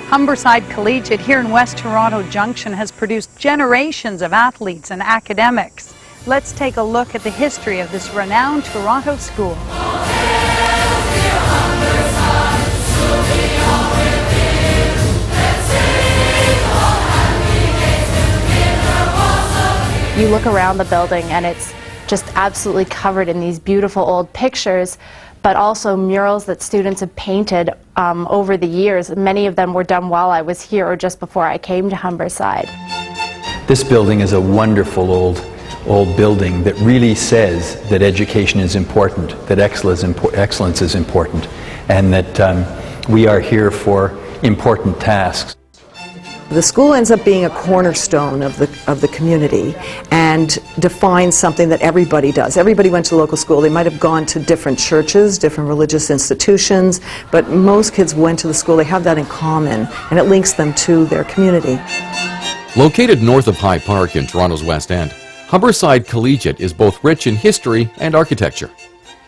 Humberside Collegiate here in West Toronto Junction has produced generations of athletes and academics. Let's take a look at the history of this renowned Toronto school. You look around the building and it's just absolutely covered in these beautiful old pictures, but also murals that students have painted over the years. Many of them were done while I was here or just before I came to Humberside. This building is a wonderful old building that really says that education is important, that excellence is important, and that we are here for important tasks. The school ends up being a cornerstone of the community and defines something that everybody does. Everybody went to the local school. They might have gone to different churches, different religious institutions, but most kids went to the school. They have that in common, and it links them to their community. Located north of High Park in Toronto's West End, Humberside Collegiate is both rich in history and architecture.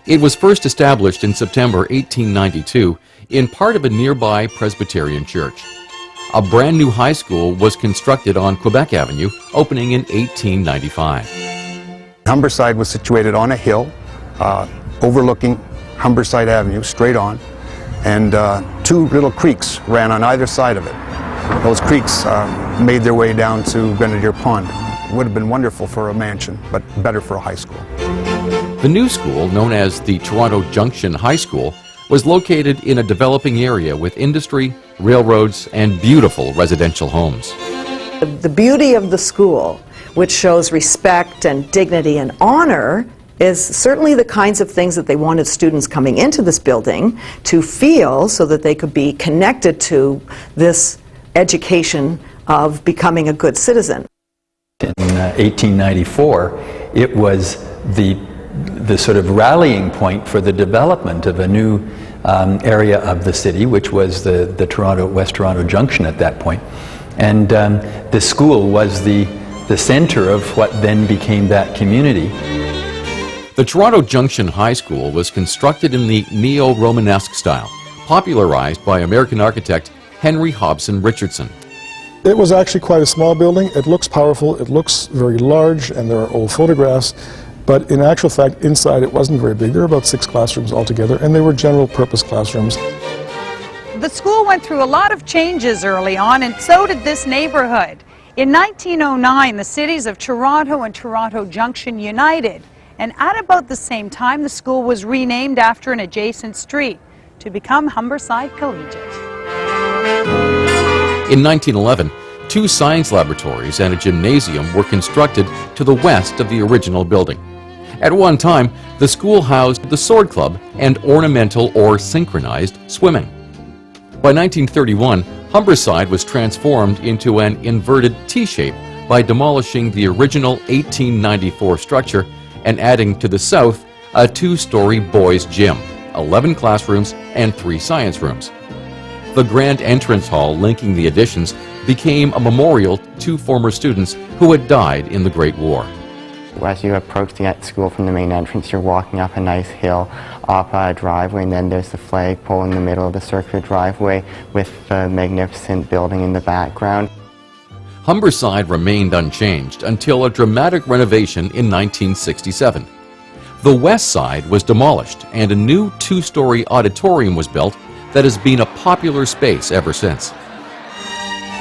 It was first established in September 1892 in part of a nearby Presbyterian church. A brand new high school was constructed on Quebec Avenue, opening in 1895. Humberside was situated on a hill overlooking Humberside Avenue, straight on, and two little creeks ran on either side of it. Those creeks made their way down to Grenadier Pond. It would have been wonderful for a mansion, but better for a high school. The new school, known as the Toronto Junction High School, was located in a developing area with industry, railroads, and beautiful residential homes. The beauty of the school, which shows respect and dignity and honor, is certainly the kinds of things that they wanted students coming into this building to feel so that they could be connected to this education of becoming a good citizen. In 1894, it was the sort of rallying point for the development of a new area of the city, which was the West Toronto Junction at that point. And the school was the center of what then became that community. The Toronto Junction High School was constructed in the neo-Romanesque style, popularized by American architect Henry Hobson Richardson. It was actually quite a small building. It looks powerful, it looks very large, and there are old photographs. But in actual fact, inside it wasn't very big. There were about 6 classrooms altogether, and they were general purpose classrooms. The school went through a lot of changes early on, and so did this neighborhood. In 1909, the cities of Toronto and Toronto Junction united, and at about the same time, the school was renamed after an adjacent street to become Humberside Collegiate. In 1911, 2 science laboratories and a gymnasium were constructed to the west of the original building. At one time, the school housed the Sword Club and ornamental or synchronized swimming. By 1931, Humberside was transformed into an inverted T-shape by demolishing the original 1894 structure and adding to the south a 2-story boys' gym, 11 classrooms, and 3 science rooms. The grand entrance hall linking the additions became a memorial to former students who had died in the Great War. As you approach the school from the main entrance, you're walking up a nice hill, up a driveway, and then there's the flagpole in the middle of the circular driveway with the magnificent building in the background. Humberside remained unchanged until a dramatic renovation in 1967. The west side was demolished and a new 2-story auditorium was built that has been a popular space ever since.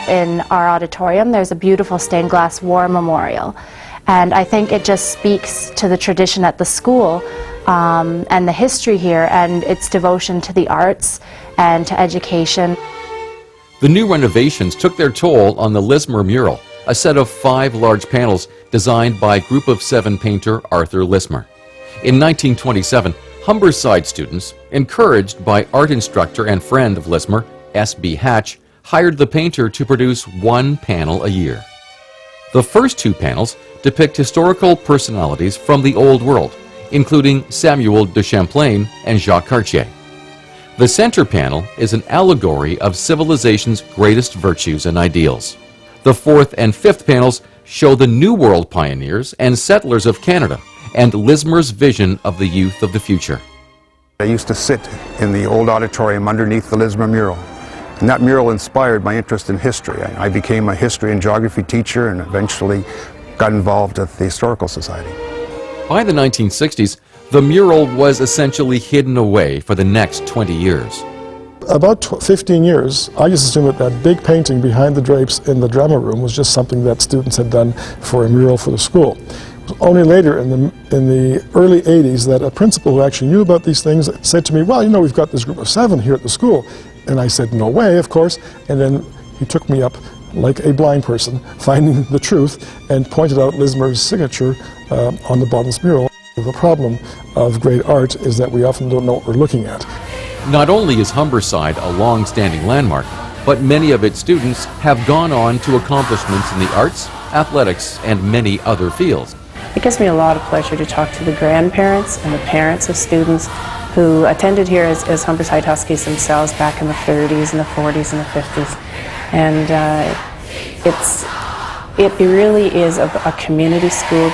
In our auditorium, there's a beautiful stained glass war memorial. And I think it just speaks to the tradition at the school and the history here and its devotion to the arts and to education. The new renovations took their toll on the Lismer mural, a set of 5 large panels designed by Group of 7 painter Arthur Lismer. In 1927, Humberside students, encouraged by art instructor and friend of Lismer, S.B. Hatch, hired the painter to produce 1 panel a year. The first 2 panels depict historical personalities from the Old World, including Samuel de Champlain and Jacques Cartier. The center panel is an allegory of civilization's greatest virtues and ideals. The 4th and 5th panels show the New World pioneers and settlers of Canada and Lismer's vision of the youth of the future. I used to sit in the old auditorium underneath the Lismer mural And that mural inspired my interest in history. I became a history and geography teacher and eventually got involved with the Historical Society. By the 1960s, the mural was essentially hidden away for the next 20 years. About 15 years, I just assumed that that big painting behind the drapes in the drama room was just something that students had done for a mural for the school. It was only later in the early 80s that a principal who actually knew about these things said to me, well, you know, we've got this group of 7 here at the school. And I said, no way, of course. And then he took me up like a blind person, finding the truth, and pointed out Lismer's signature on the bottom's mural. The problem of great art is that we often don't know what we're looking at. Not only is Humberside a long-standing landmark, but many of its students have gone on to accomplishments in the arts, athletics, and many other fields. It gives me a lot of pleasure to talk to the grandparents and the parents of students who attended here as Humberside Huskies themselves back in the 30s and the 40s and the 50s. And it really is a community school.